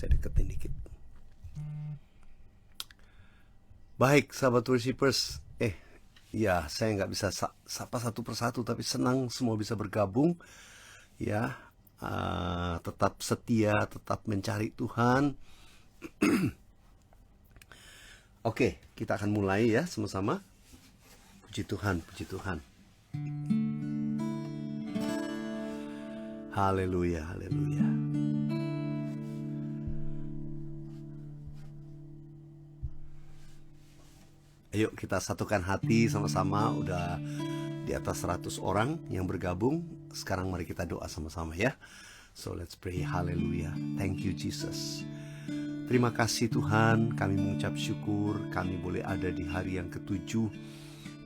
Saya deketin dikit. Baik, sahabat worshipers. Ya, saya nggak bisa sapa satu persatu, tapi senang semua bisa bergabung. Ya, tetap setia, tetap mencari Tuhan. Oke, kita akan mulai ya sama-sama. Puji Tuhan, puji Tuhan. Haleluya, haleluya. Ayo kita satukan hati sama-sama. Udah di atas 100 orang yang bergabung. Sekarang mari kita doa sama-sama ya. So let's pray. Haleluya. Thank you Jesus. Terima kasih Tuhan, kami mengucap syukur kami boleh ada di hari yang ke-7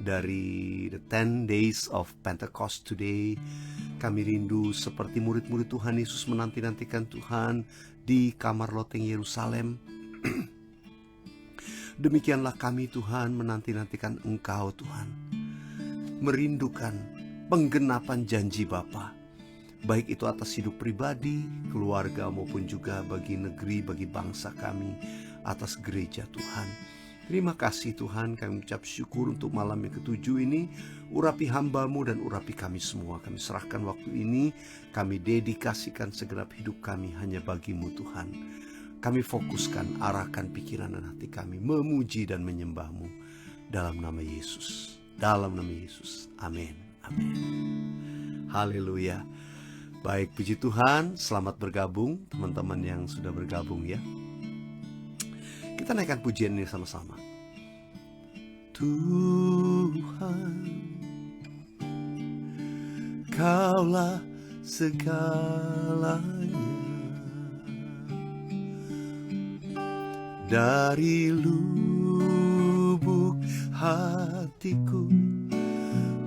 dari the 10 days of Pentecost today. Kami rindu seperti murid-murid Tuhan Yesus menanti-nantikan Tuhan di kamar loteng Yerusalem. Demikianlah kami Tuhan menanti-nantikan Engkau Tuhan, merindukan penggenapan janji Bapa, baik itu atas hidup pribadi, keluarga maupun juga bagi negeri, bagi bangsa kami, atas gereja Tuhan. Terima kasih Tuhan, kami ucap syukur untuk malam yang ke-7 ini. Urapi hamba-Mu dan urapi kami semua. Kami serahkan waktu ini, kami dedikasikan segenap hidup kami hanya bagi-Mu Tuhan. Kami fokuskan, arahkan pikiran dan hati kami memuji dan menyembah-Mu dalam nama Yesus. Dalam nama Yesus. Amin. Amin. Haleluya. Baik, puji Tuhan. Selamat bergabung teman-teman yang sudah bergabung ya. Kita naikkan pujian ini sama-sama. Tuhan, Kaulah segalanya. Dari lubuk hatiku,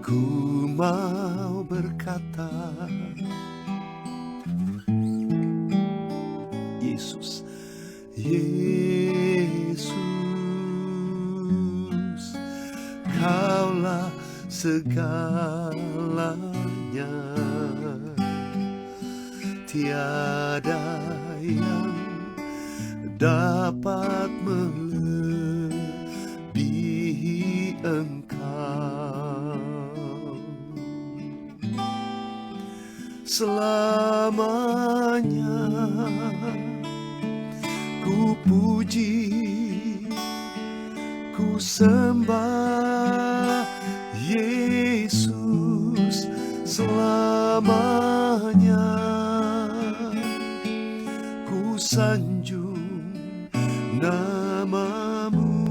ku mau berkata, Yesus, Yesus, Kaulah segalanya. Tiada yang dapat melebihi Engkau. Selamanya ku puji, ku sembah Yesus. Selamanya ku sanjung nama-Mu.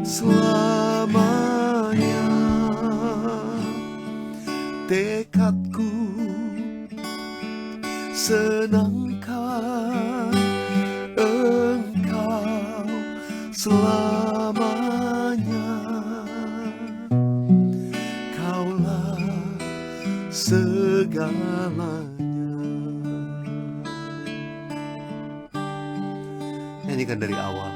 Selamanya tekadku senangkan Engkau. Selamanya Kaulah segalanya. Nyanyikan dari awal.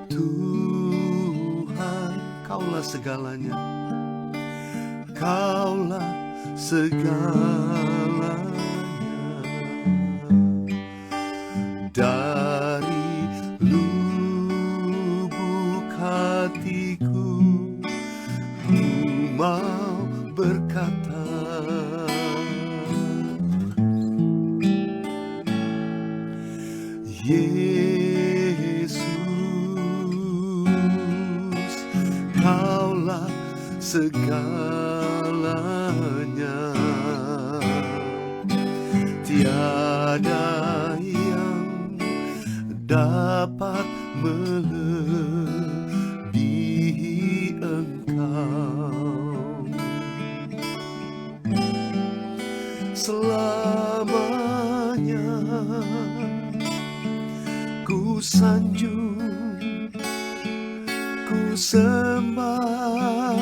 Tuhan, Kaulah segalanya. Kaulah segalanya. Dari lubuk hatiku, ku mau berkata, Yesus, Kaulah segalanya. Tiada yang dapat melebihi Engkau. Selamanya ku sanjung, ku sembah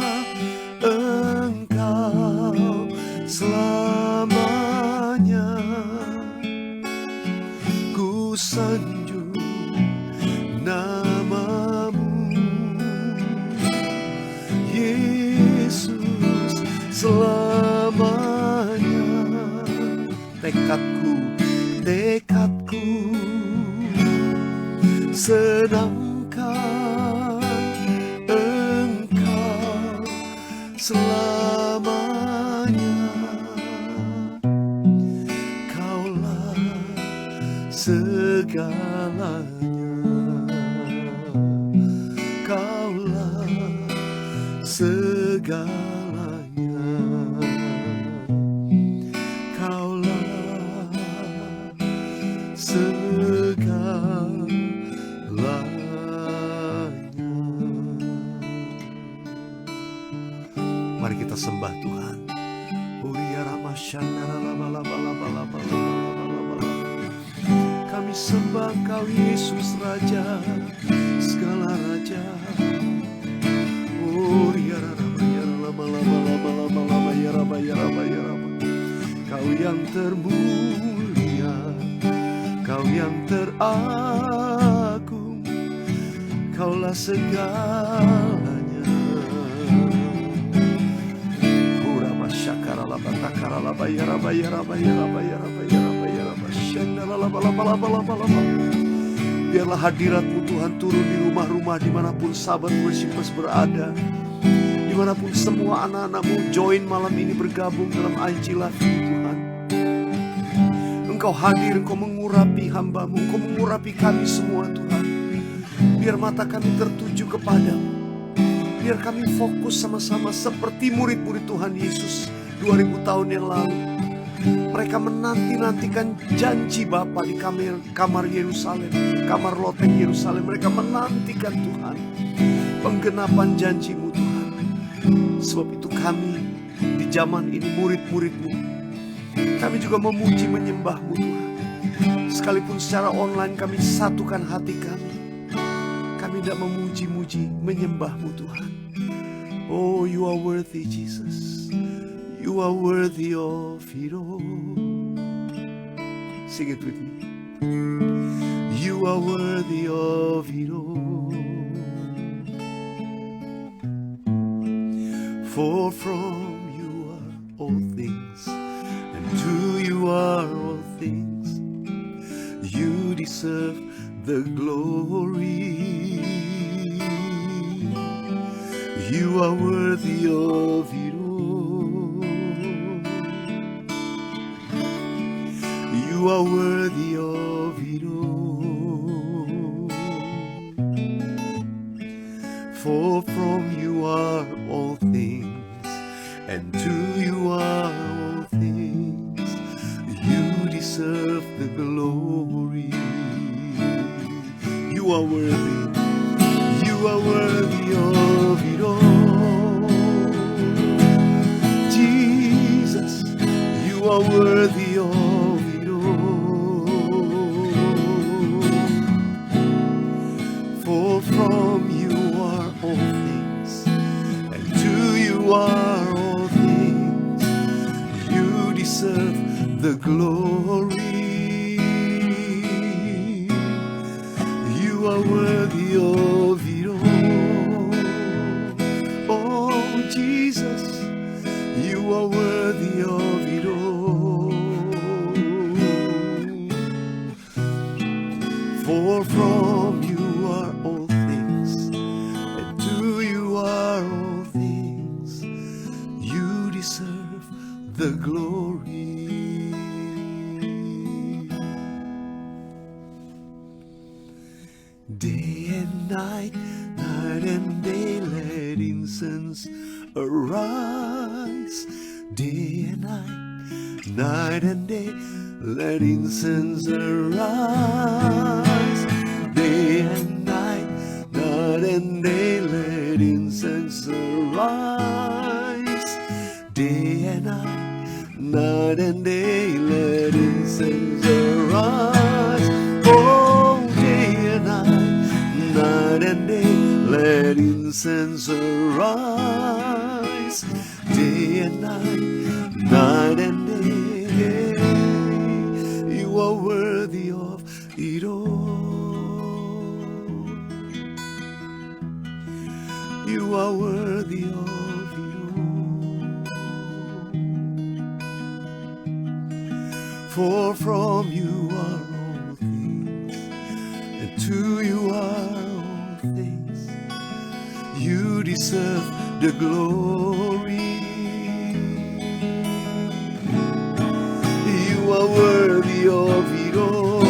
Engkau. Selamanya ku sanjung nama-Mu. Yesus, selamanya tekadku senangkan Engkau selamanya. Kaulah segalanya, Kaulah segalanya, Kaulah segalanya. Mari kita sembah Tuhan. Kami sembah Engkau Yesus Raja, segala Raja. Kau yang termulia, Kau yang teragung, Kaulah segalanya. Biarlah hadirat-Mu Tuhan turun di rumah-rumah dimanapun sahabat worshipers berada, dimanapun semua anak-anak-Mu join malam ini bergabung dalam IG Live ini Tuhan. Engkau hadir, Engkau mengurapi hamba-Mu, Engkau mengurapi kami semua Tuhan. Biar mata kami tertuju kepadamu, biar kami fokus sama-sama seperti murid-murid Tuhan Yesus 2000 tahun yang lalu. Mereka menanti-nantikan janji Bapa di kamar Yerusalem, kamar loteng Yerusalem. Mereka menantikan Tuhan penggenapan janji-Mu Tuhan. Sebab itu kami di zaman ini murid-murid-Mu, kami juga memuji menyembah-Mu Tuhan. Sekalipun secara online kami satukan hati kami, kami tidak memuji-muji menyembah-Mu Tuhan. Oh, You are worthy Jesus, You are worthy of it all. Sing it with me. You are worthy of it all. For from You are all things, and to You are all things. You deserve the glory. You are worthy of it all. You are worthy of it all. For from You are all things, and to You are all things. You deserve the glory. You are worthy. You are worthy of it all. Jesus, You are worthy of it all. For from You are all things, and to You are all things. You deserve the glory. You are worthy of it all. Oh Jesus, You are worthy of it all. For from You are all things, and to You are all things. You deserve the glory. Day and night, night and day, let incense arise. Day and night, night and day, let incense arise. Day and night, night and day, let incense arise. Day and night, night and day, let incense arise. Oh, day and night, night and day, let incense arise. Day and night, night and day. You are worthy of it all. You are worthy of it all. For from you are all things, and to you are all things. You deserve the glory. You are worthy of it all.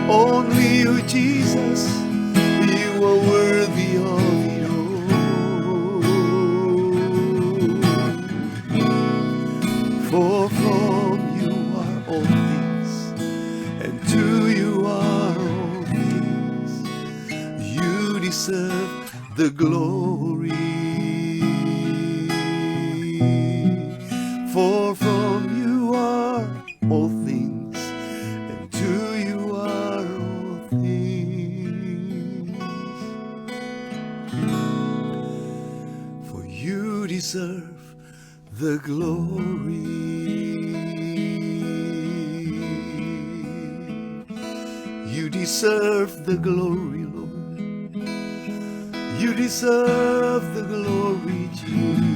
Only you, Jesus, you are worthy of it all. For from you are all things, and to you are all things. You deserve the glory. For from you are all things, and to you are all things. For you deserve the glory. You deserve the glory, Lord. You deserve the glory, Jesus.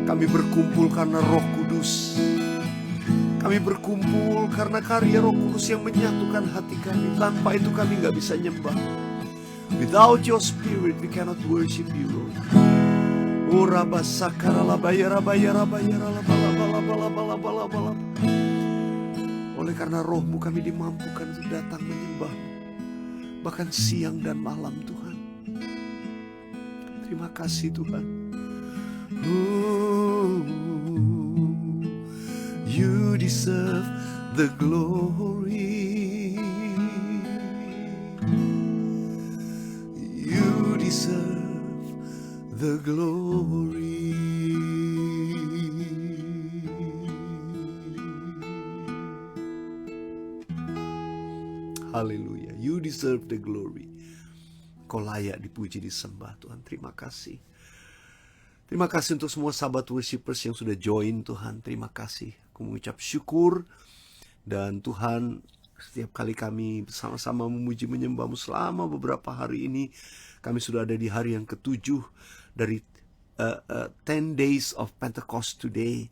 Kami berkumpul karena Roh Kudus. Kami berkumpul karena karya Roh Kudus yang menyatukan hati kami. Tanpa itu kami gak bisa nyembah. Without your spirit we cannot worship you, Lord. Oleh karena Roh-Mu kami dimampukan untuk datang menyembah-Mu, bahkan siang dan malam, Tuhan. Terima kasih, Tuhan. You deserve the glory. You deserve the glory. Haleluya. You deserve the glory. Kau layak dipuji, disembah, Tuhan. Terima kasih. Terima kasih untuk semua sahabat worshipers yang sudah join, Tuhan. Terima kasih. Aku mengucap syukur. Dan Tuhan, setiap kali kami bersama-sama memuji menyembah-Mu selama beberapa hari ini, kami sudah ada di hari yang ke-7 dari 10 days of Pentecost today,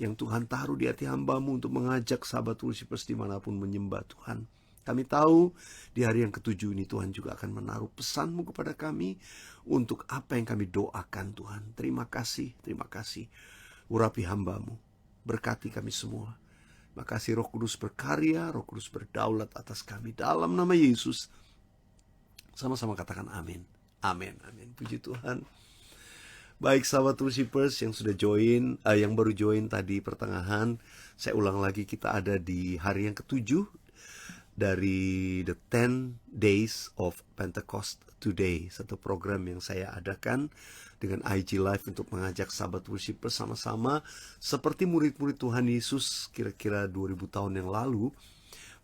yang Tuhan taruh di hati hamba-Mu untuk mengajak sahabat worshipers dimanapun menyembah Tuhan. Kami tahu di hari yang ke-7 ini Tuhan juga akan menaruh pesan-Mu kepada kami untuk apa yang kami doakan, Tuhan. Terima kasih, terima kasih. Urapi hamba-Mu, berkati kami semua. Terima kasih Roh Kudus berkarya, Roh Kudus berdaulat atas kami. Dalam nama Yesus, sama-sama katakan amin. Amin, amin. Puji Tuhan. Baik sahabat worshipers yang sudah join, yang baru join tadi pertengahan, saya ulang lagi, kita ada di hari yang ke-7 dari The 10 Days of Pentecost Today, satu program yang saya adakan dengan IG Live untuk mengajak sahabat worship bersama-sama seperti murid-murid Tuhan Yesus kira-kira 2000 tahun yang lalu.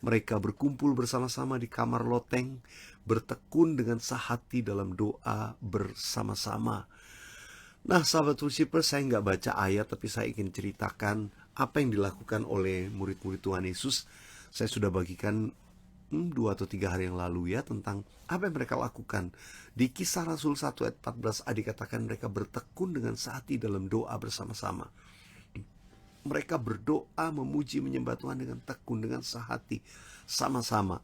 Mereka berkumpul bersama-sama di kamar loteng, bertekun dengan sehati dalam doa bersama-sama. Nah sahabat worshipers, saya nggak baca ayat, tapi saya ingin ceritakan apa yang dilakukan oleh murid-murid Tuhan Yesus. Saya sudah bagikan 2 atau 3 hari yang lalu ya, tentang apa yang mereka lakukan. Di Kisah Rasul 1 ayat 14a dikatakan mereka bertekun dengan sehati dalam doa bersama-sama. Mereka berdoa, memuji, menyembah Tuhan dengan tekun, dengan sehati, sama-sama.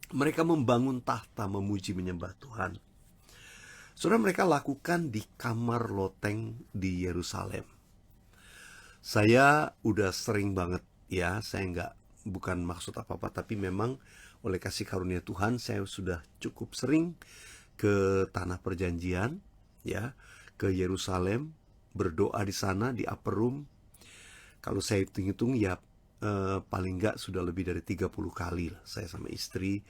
Mereka membangun tahta, memuji, menyembah Tuhan. Saudara, mereka lakukan di kamar loteng di Yerusalem. Saya udah sering banget ya, bukan maksud apa-apa, tapi memang oleh kasih karunia Tuhan saya sudah cukup sering ke tanah perjanjian ya, ke Yerusalem, berdoa di sana di upper room. Kalau saya hitung-hitung ya paling enggak sudah lebih dari 30 kali lah saya sama istri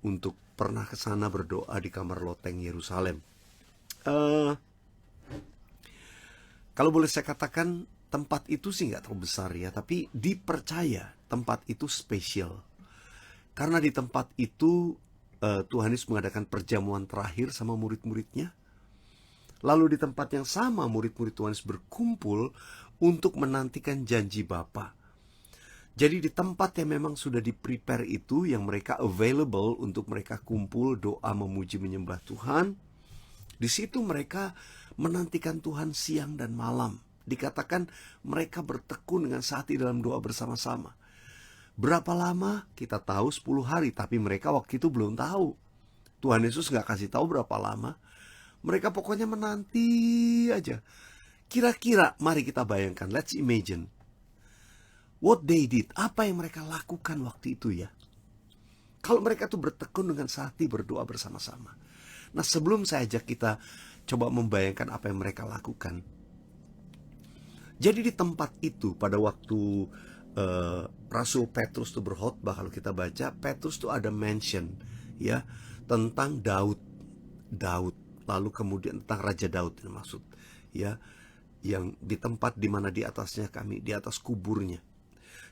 untuk pernah ke sana berdoa di kamar loteng Yerusalem. Kalau boleh saya katakan, tempat itu sih nggak terlalu besar ya, tapi dipercaya tempat itu spesial. Karena di tempat itu Tuhan Yesus mengadakan perjamuan terakhir sama murid-muridnya. Lalu di tempat yang sama murid-murid Tuhan Yesus berkumpul untuk menantikan janji Bapa. Jadi di tempat yang memang sudah di-prepare itu, yang mereka available untuk mereka kumpul, doa, memuji, menyembah Tuhan, di situ mereka menantikan Tuhan siang dan malam. Dikatakan mereka bertekun dengan hati dalam doa bersama-sama. Berapa lama? Kita tahu 10 hari, tapi mereka waktu itu belum tahu. Tuhan Yesus gak kasih tahu berapa lama. Mereka pokoknya menanti aja. Kira-kira mari kita bayangkan, let's imagine what they did, apa yang mereka lakukan waktu itu ya. Kalau mereka tuh bertekun dengan hati berdoa bersama-sama. Nah, sebelum saya ajak kita coba membayangkan apa yang mereka lakukan. Jadi di tempat itu pada waktu Rasul Petrus tuh berkhotbah, kalau kita baca, Petrus tuh ada mention ya tentang Daud, lalu kemudian tentang Raja Daud ini maksud ya, yang di tempat di mana di atasnya kami, di atas kuburnya.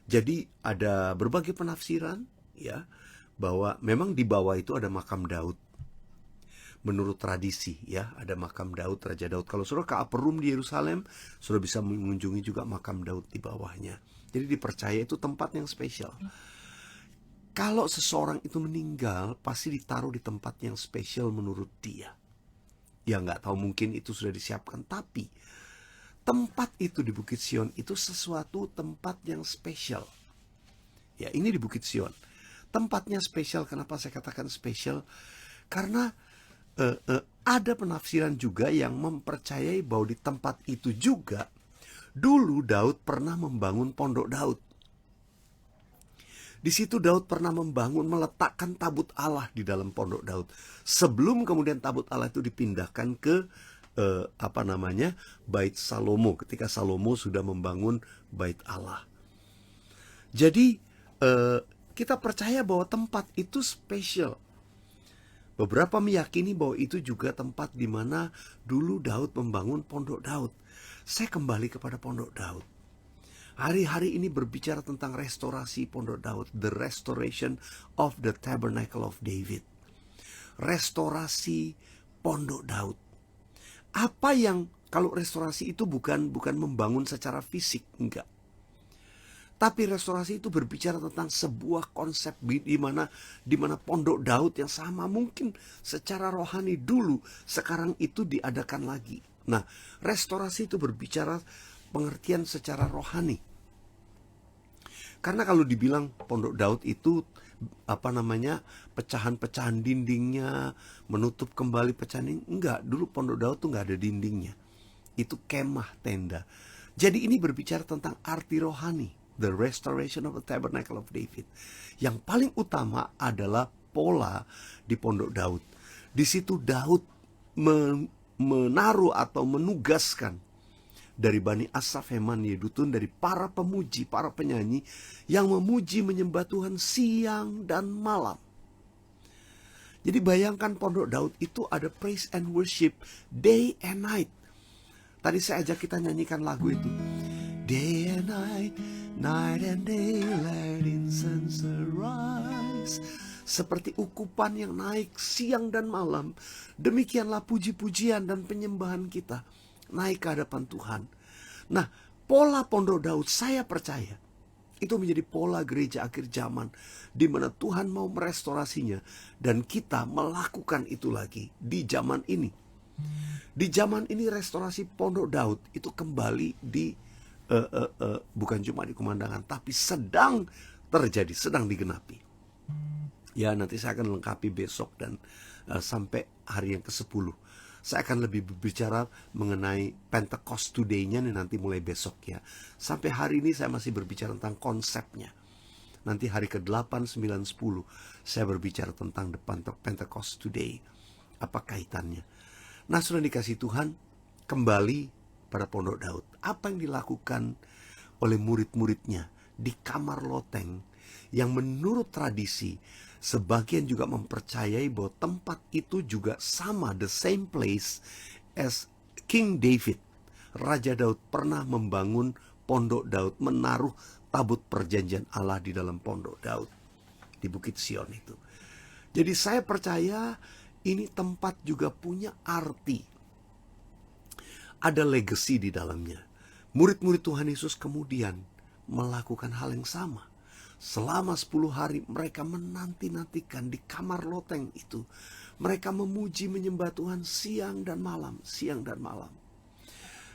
Jadi ada berbagai penafsiran ya, bahwa memang di bawah itu ada makam Daud. Menurut tradisi ya, ada makam Daud, Raja Daud. Kalau saudara ke Upper Room di Yerusalem, saudara bisa mengunjungi juga makam Daud di bawahnya. Jadi dipercaya itu tempat yang spesial. Kalau seseorang itu meninggal, pasti ditaruh di tempat yang spesial menurut dia. Ya nggak tahu, mungkin itu sudah disiapkan, tapi tempat itu di Bukit Sion itu sesuatu tempat yang spesial. Ya, ini di Bukit Sion. Tempatnya spesial, kenapa saya katakan spesial? Karena ada penafsiran juga yang mempercayai bahwa di tempat itu juga dulu Daud pernah membangun pondok Daud. Di situ Daud pernah meletakkan tabut Allah di dalam pondok Daud. Sebelum kemudian tabut Allah itu dipindahkan ke Bait Salomo, ketika Salomo sudah membangun Bait Allah. Jadi kita percaya bahwa tempat itu spesial. Beberapa meyakini bahwa itu juga tempat di mana dulu Daud membangun pondok Daud. Saya kembali kepada pondok Daud. Hari-hari ini berbicara tentang restorasi pondok Daud, the restoration of the tabernacle of David. Restorasi pondok Daud. Apa yang, kalau restorasi itu bukan membangun secara fisik, enggak. Tapi restorasi itu berbicara tentang sebuah konsep di mana pondok Daud yang sama mungkin secara rohani dulu, sekarang itu diadakan lagi. Nah, restorasi itu berbicara pengertian secara rohani. Karena kalau dibilang pondok Daud itu pecahan-pecahan dindingnya, menutup kembali pecahan dinding, enggak, dulu pondok Daud tuh enggak ada dindingnya. Itu kemah, tenda. Jadi ini berbicara tentang arti rohani, the restoration of the tabernacle of David. Yang paling utama adalah pola di pondok Daud. Di situ Daud menaruh atau menugaskan dari Bani Asaf, Heman, Yedutun, dari para pemuji, para penyanyi yang memuji menyembah Tuhan siang dan malam. Jadi bayangkan pondok Daud itu ada praise and worship day and night. Tadi saya ajak kita nyanyikan lagu itu. Day and night, night and day, let incense arise. Seperti ukupan yang naik siang dan malam, demikianlah puji-pujian dan penyembahan kita naik ke hadapan Tuhan. Nah, pola pondok Daud saya percaya itu menjadi pola gereja akhir zaman, di mana Tuhan mau merestorasinya dan kita melakukan itu lagi di zaman ini. Di zaman ini restorasi pondok Daud itu kembali bukan cuma dikumandangkan, tapi sedang terjadi, sedang digenapi. Ya, nanti saya akan lengkapi besok dan sampai hari yang ke-10. Saya akan lebih berbicara mengenai Pentecost Today-nya nanti mulai besok ya. Sampai hari ini saya masih berbicara tentang konsepnya. Nanti hari ke-8, 9, 10 saya berbicara tentang the Pentecost Today. Apa kaitannya? Nah, sudah dikasih Tuhan, kembali pada pondok Daud. Apa yang dilakukan oleh murid-muridnya di kamar loteng yang menurut tradisi sebagian juga mempercayai bahwa tempat itu juga sama, the same place as King David. Raja Daud pernah membangun pondok Daud, menaruh tabut perjanjian Allah di dalam pondok Daud di Bukit Sion itu. Jadi saya percaya ini tempat juga punya arti. Ada legacy di dalamnya. Murid-murid Tuhan Yesus kemudian melakukan hal yang sama. Selama 10 hari mereka menanti-nantikan di kamar loteng itu. Mereka memuji menyembah Tuhan siang dan malam, siang dan malam.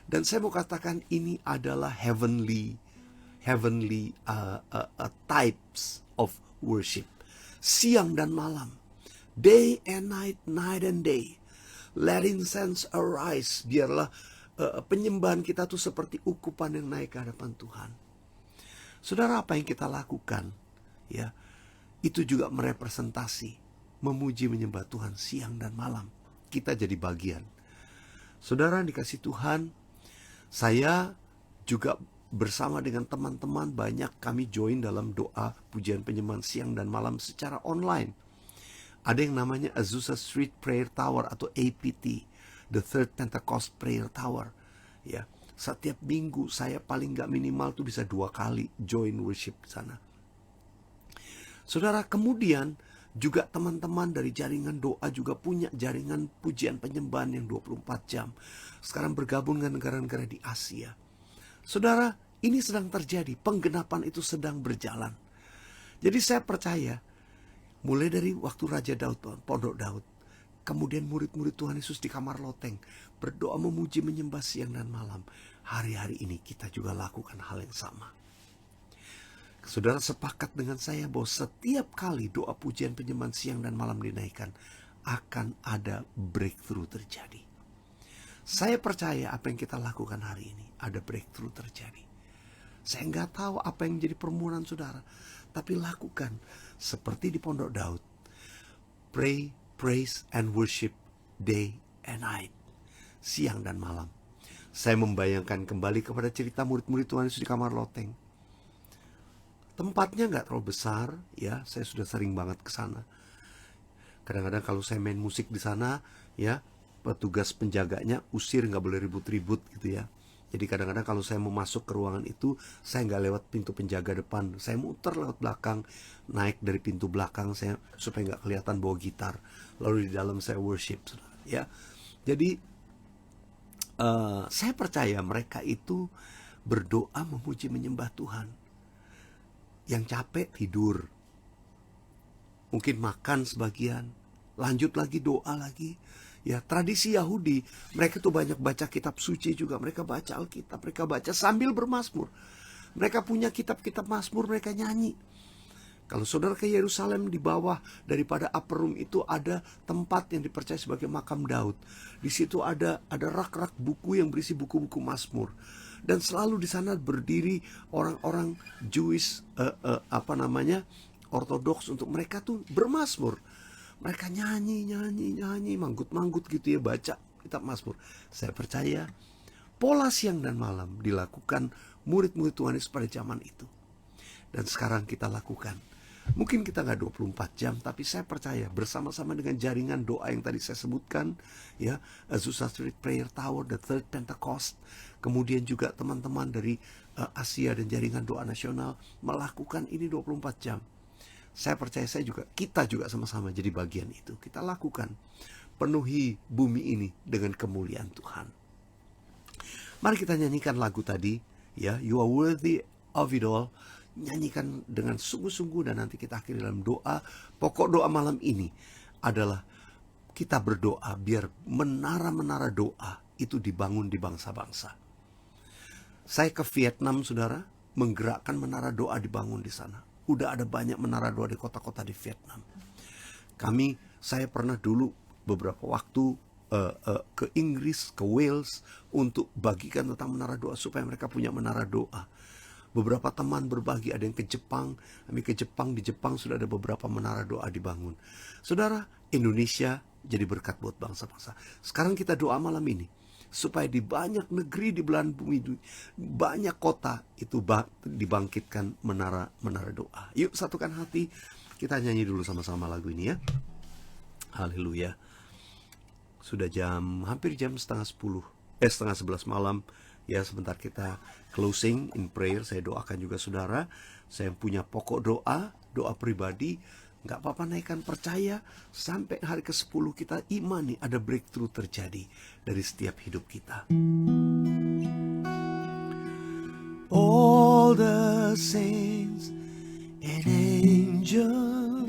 Dan saya mau katakan ini adalah heavenly types of worship. Siang dan malam, day and night, night and day. Let incense arise. Biarlah penyembahan kita tuh seperti ukupan yang naik ke hadapan Tuhan. Saudara, apa yang kita lakukan, ya, itu juga merepresentasi memuji menyembah Tuhan siang dan malam. Kita jadi bagian. Saudara dikasih Tuhan, saya juga bersama dengan teman-teman banyak kami join dalam doa pujian penyembahan siang dan malam secara online. Ada yang namanya Azusa Street Prayer Tower atau APT, The Third Pentecost Prayer Tower. Ya, setiap minggu saya paling gak minimal tuh bisa 2 kali join worship ke sana. Saudara, kemudian juga teman-teman dari jaringan doa juga punya jaringan pujian penyembahan yang 24 jam. Sekarang bergabung dengan negara-negara di Asia. Saudara, ini sedang terjadi, penggenapan itu sedang berjalan. Jadi saya percaya, mulai dari waktu Raja Daud, Pondok Daud, kemudian murid-murid Tuhan Yesus di kamar loteng, berdoa memuji menyembah siang dan malam. Hari-hari ini kita juga lakukan hal yang sama. Saudara sepakat dengan saya bahwa setiap kali doa pujian penyembahan siang dan malam dinaikkan, akan ada breakthrough terjadi. Saya percaya apa yang kita lakukan hari ini, ada breakthrough terjadi. Saya nggak tahu apa yang jadi permohonan saudara, tapi lakukan seperti di Pondok Daud. Pray, praise, and worship day and night, siang dan malam. Saya membayangkan kembali kepada cerita murid-murid Tuhan Yesus di kamar loteng. Tempatnya nggak terlalu besar, ya. Saya sudah sering banget ke sana. Kadang-kadang kalau saya main musik di sana, ya, petugas penjaganya usir, nggak boleh ribut-ribut gitu ya. Jadi kadang-kadang kalau saya mau masuk ke ruangan itu, saya nggak lewat pintu penjaga depan, saya muter lewat belakang, naik dari pintu belakang saya supaya nggak kelihatan bawa gitar. Lalu di dalam saya worship, ya. Jadi saya percaya mereka itu berdoa memuji menyembah Tuhan. Yang capek tidur, mungkin makan sebagian, lanjut lagi doa lagi. Ya, tradisi Yahudi, mereka tuh banyak baca kitab suci juga. Mereka baca Alkitab, mereka baca sambil bermazmur. Mereka punya kitab-kitab mazmur, mereka nyanyi. Kalau saudara ke Yerusalem, di bawah daripada upper room itu ada tempat yang dipercaya sebagai makam Daud. Di situ ada rak-rak buku yang berisi buku-buku mazmur. Dan selalu di sana berdiri orang-orang Jewish, Ortodoks, untuk mereka tuh bermazmur. Mereka nyanyi, manggut-manggut gitu ya, baca kitab mazmur. Saya percaya pola siang dan malam dilakukan murid-murid Tuhan Yesus pada zaman itu. Dan sekarang kita lakukan. Mungkin kita nggak 24 jam, tapi saya percaya bersama-sama dengan jaringan doa yang tadi saya sebutkan, ya, Azusa Street Prayer Tower, The Third Pentecost, kemudian juga teman-teman dari Asia dan jaringan doa nasional melakukan ini 24 jam. Saya percaya kita juga sama-sama jadi bagian itu. Kita lakukan, penuhi bumi ini dengan kemuliaan Tuhan. Mari kita nyanyikan lagu tadi, ya, You Are Worthy of It All. Nyanyikan dengan sungguh-sungguh dan nanti kita akhiri dalam doa. Pokok doa malam ini adalah kita berdoa biar menara-menara doa itu dibangun di bangsa-bangsa. Saya ke Vietnam, saudara, menggerakkan menara doa dibangun di sana. Udah ada banyak menara doa di kota-kota di Vietnam. Saya pernah dulu beberapa waktu ke Inggris, ke Wales untuk bagikan tentang menara doa supaya mereka punya menara doa. Beberapa teman berbagi, ada yang ke Jepang. Di Jepang sudah ada beberapa menara doa dibangun. Saudara, Indonesia jadi berkat buat bangsa-bangsa. Sekarang kita doa malam ini, supaya di banyak negeri di belahan bumi, banyak kota itu dibangkitkan menara doa. Yuk satukan hati, kita nyanyi dulu sama-sama lagu ini ya. Haleluya. Sudah hampir jam setengah 11 malam. Ya, sebentar kita closing in prayer. Saya doakan juga saudara. Saya punya pokok doa pribadi. Gak apa-apa, naikkan, percaya. Sampai hari ke-10 kita imani ada breakthrough terjadi dari setiap hidup kita. All the saints and angels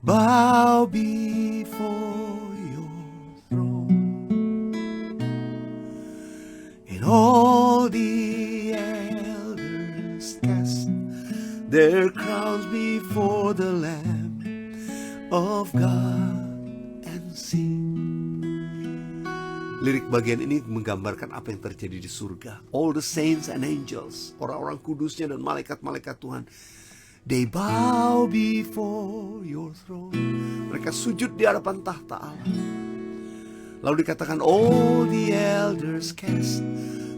bow before your throne, and all the elders cast their crowns before the Lamb of God and sing. Lirik bagian ini menggambarkan apa yang terjadi di surga. All the saints and angels, orang-orang kudusnya dan malaikat-malaikat Tuhan, they bow before your throne. Mereka sujud di hadapan tahta Allah. Lalu dikatakan all the elders cast,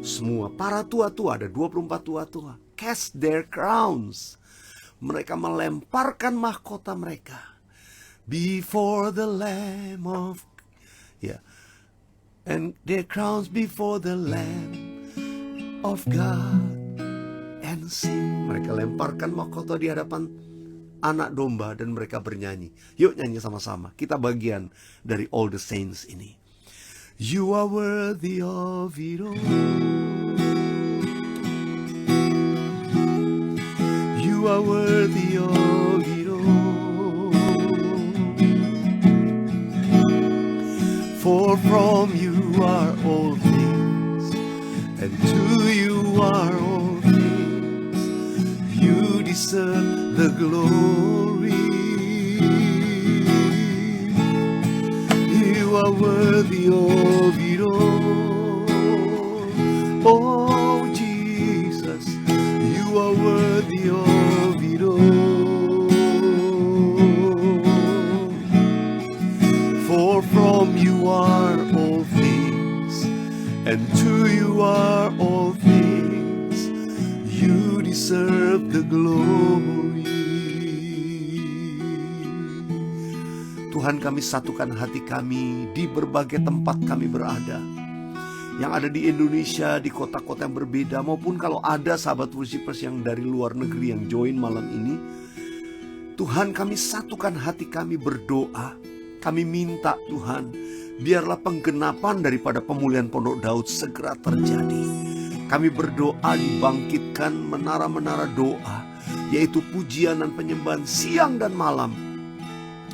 semua para tua-tua, ada 24 tua-tua, cast their crowns. Mereka melemparkan mahkota mereka before the Lamb of and their crowns before the Lamb of God and sing. Mereka lemparkan mahkota di hadapan anak domba dan mereka bernyanyi. Yuk nyanyi sama-sama. Kita bagian dari all the saints ini. You are worthy of it all. You are worthy of it all. For from you are all things, and to you are all things. You deserve the glory. You are worthy of it all. Oh Jesus, you are worthy of it all. For from you are all things, and to you are all things. You deserve the glory. Tuhan, kami satukan hati kami di berbagai tempat kami berada, yang ada di Indonesia, di kota-kota yang berbeda, maupun kalau ada sahabat worshipers yang dari luar negeri yang join malam ini. Tuhan, kami satukan hati kami berdoa. Kami minta Tuhan, biarlah penggenapan daripada pemulihan Pondok Daud segera terjadi. Kami berdoa dibangkitkan menara-menara doa, yaitu pujian dan penyembahan siang dan malam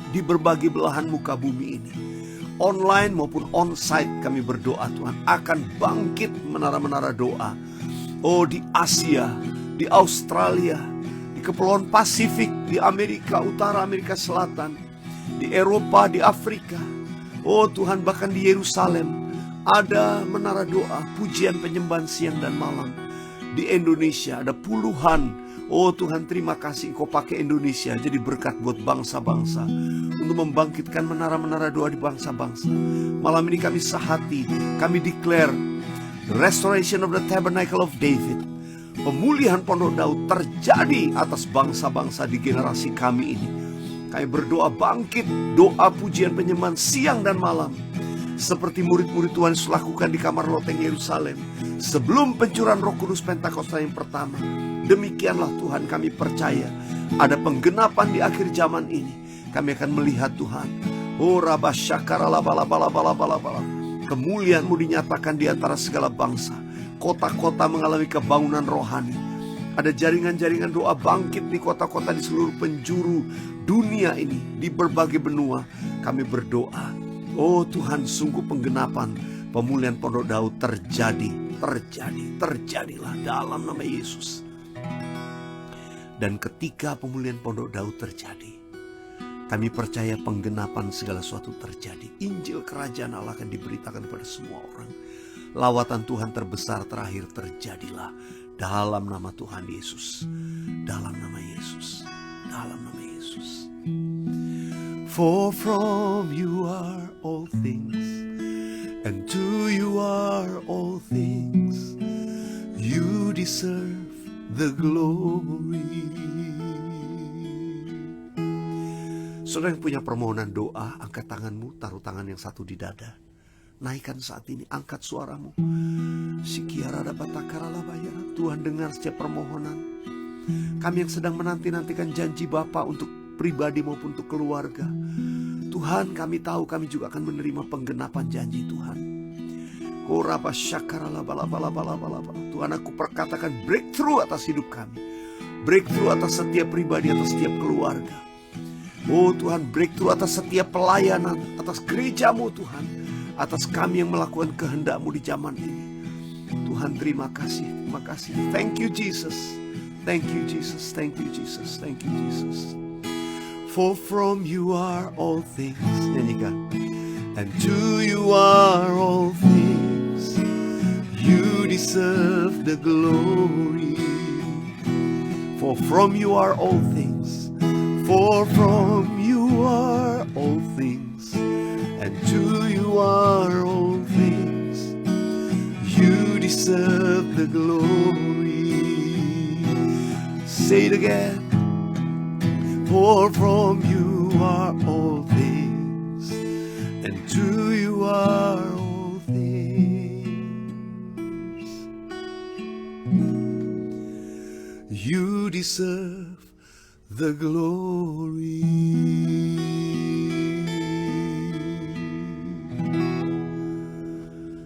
di berbagai belahan muka bumi ini. Online maupun onsite kami berdoa Tuhan, akan bangkit menara-menara doa. Oh, di Asia, di Australia, di Kepulauan Pasifik, di Amerika Utara, Amerika Selatan, di Eropa, di Afrika. Oh Tuhan, bahkan di Yerusalem ada menara doa, pujian penyembahan siang dan malam. Di Indonesia ada puluhan. Oh Tuhan, terima kasih Engkau pakai Indonesia jadi berkat buat bangsa-bangsa, untuk membangkitkan menara-menara doa di bangsa-bangsa. Malam ini kami sehati, kami declare the restoration of the tabernacle of David. Pemulihan Pondok Daud terjadi atas bangsa-bangsa di generasi kami ini. Kami berdoa bangkit, doa pujian penyembahan siang dan malam, seperti murid-murid Tuhan lakukan di kamar loteng Yerusalem sebelum pencurahan Roh Kudus Pentakosta yang pertama. Demikianlah Tuhan, kami percaya ada penggenapan di akhir zaman ini. Kami akan melihat Tuhan, oh rabasyakara-labalabalabalabala, kemuliaan-Mu dinyatakan di antara segala bangsa. Kota-kota mengalami kebangunan rohani. Ada jaringan-jaringan doa bangkit di kota-kota di seluruh penjuru dunia ini, di berbagai benua. Kami berdoa, oh Tuhan, sungguh penggenapan pemulihan Pondok Daud terjadilah dalam nama Yesus. Dan ketika pemulihan Pondok Daud terjadi, kami percaya penggenapan segala sesuatu terjadi. Injil Kerajaan Allah akan diberitakan kepada semua orang. Lawatan Tuhan terbesar terakhir terjadilah dalam nama Tuhan Yesus. Dalam nama Yesus. Dalam nama Yesus. For from you are all things, and to you are all things. You deserve the glory. Saudara yang punya permohonan doa, angkat tanganmu, taruh tangan yang satu di dada. Naikkan saat ini, angkat suaramu. Tuhan dengar setiap permohonan kami yang sedang menanti-nantikan janji Bapa untuk pribadi maupun untuk keluarga. Tuhan, kami tahu kami juga akan menerima penggenapan janji Tuhan. Tuhan, aku perkatakan breakthrough atas hidup kami. breakthrough atas setiap pribadi, atas setiap keluarga. Oh Tuhan, breakthrough atas setiap pelayanan, atas gerejamu Tuhan, atas kami yang melakukan kehendak-Mu di zaman ini. Tuhan, terima kasih, terima kasih. Thank you Jesus, thank you Jesus, thank you Jesus, thank you Jesus. For from you are all things, nyanyikan. And to you are all things, you deserve the glory. For from you are all things, for from you are all things, and to you are all things, you deserve the glory. Say it again. For from you are all things, and to you are all things, you deserve the glory.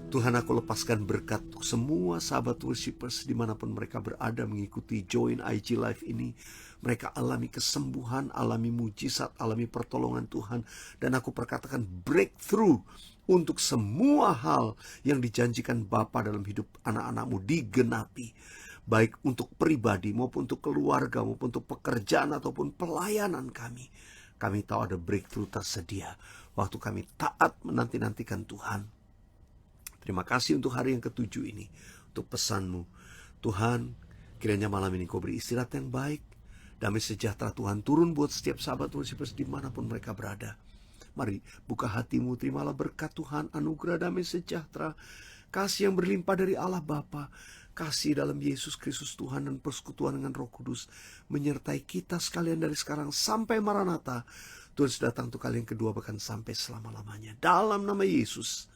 Tuhan, aku lepaskan berkat untuk semua sahabat worshipers dimanapun mereka berada mengikuti Join IG Live ini. Mereka alami kesembuhan, alami mujizat, alami pertolongan Tuhan. Dan aku perkatakan breakthrough untuk semua hal yang dijanjikan Bapa dalam hidup anak-anak-Mu digenapi. Baik untuk pribadi maupun untuk keluarga, maupun untuk pekerjaan ataupun pelayanan kami. Kami tahu ada breakthrough tersedia waktu kami taat menanti-nantikan Tuhan. Terima kasih untuk hari yang ke-7 ini, untuk pesan-Mu. Tuhan, kiranya malam ini Kau beri istirahat yang baik. Damai sejahtera Tuhan turun buat setiap sahabat worshipers dimanapun mereka berada. Mari buka hatimu, terimalah berkat Tuhan, anugerah damai sejahtera, kasih yang berlimpah dari Allah Bapa, kasih dalam Yesus Kristus Tuhan dan persekutuan dengan Roh Kudus menyertai kita sekalian dari sekarang sampai Maranatha. Tuhan sudah datang untuk kali yang kedua bahkan sampai selama-lamanya. Dalam nama Yesus,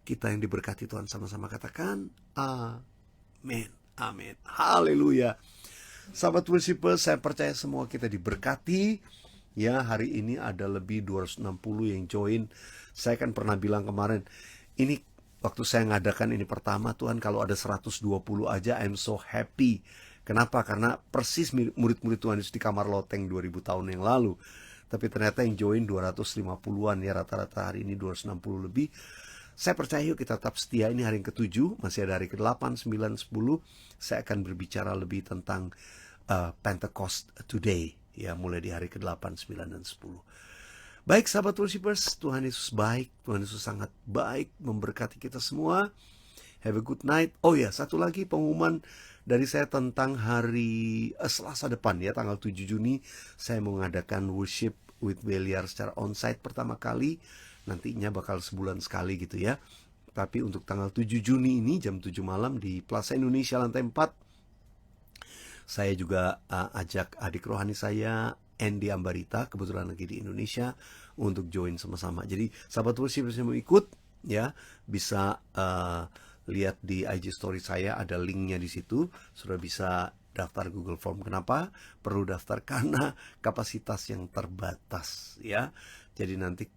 kita yang diberkati Tuhan sama-sama katakan amin. Amin. Haleluya. Sahabat worshipers, saya percaya semua kita diberkati. Ya, hari ini ada lebih 260 yang join. Saya kan pernah bilang kemarin, ini waktu saya ngadakan ini pertama, Tuhan kalau ada 120 aja I'm so happy. Kenapa? Karena persis murid-murid Tuhan Yesus di kamar loteng 2000 tahun yang lalu. Tapi ternyata yang join 250-an ya, rata-rata hari ini 260 lebih. Saya percaya yuk kita tetap setia. Ini hari yang ke-7, masih ada hari ke-8, 9, 10. Saya akan berbicara lebih tentang Pentecost Today. Ya, mulai di hari ke-8, 9, dan 10. Baik sahabat worshipers, Tuhan Yesus baik. Tuhan Yesus sangat baik memberkati kita semua. Have a good night. Oh ya, satu lagi pengumuman dari saya tentang hari Selasa depan ya, tanggal 7 Juni. Saya mau mengadakan worship with Beliar secara onsite pertama kali. Nantinya bakal sebulan sekali gitu ya. Tapi untuk tanggal 7 Juni ini jam 7 malam di Plaza Indonesia lantai 4, saya juga ajak adik rohani saya, Andy Ambarita, kebetulan lagi di Indonesia, untuk join sama-sama. Jadi sahabat worship yang mau ikut ya, bisa lihat di IG story saya, ada linknya di situ. Sudah bisa daftar Google Form. Kenapa? Perlu daftar karena kapasitas yang terbatas ya. Jadi nanti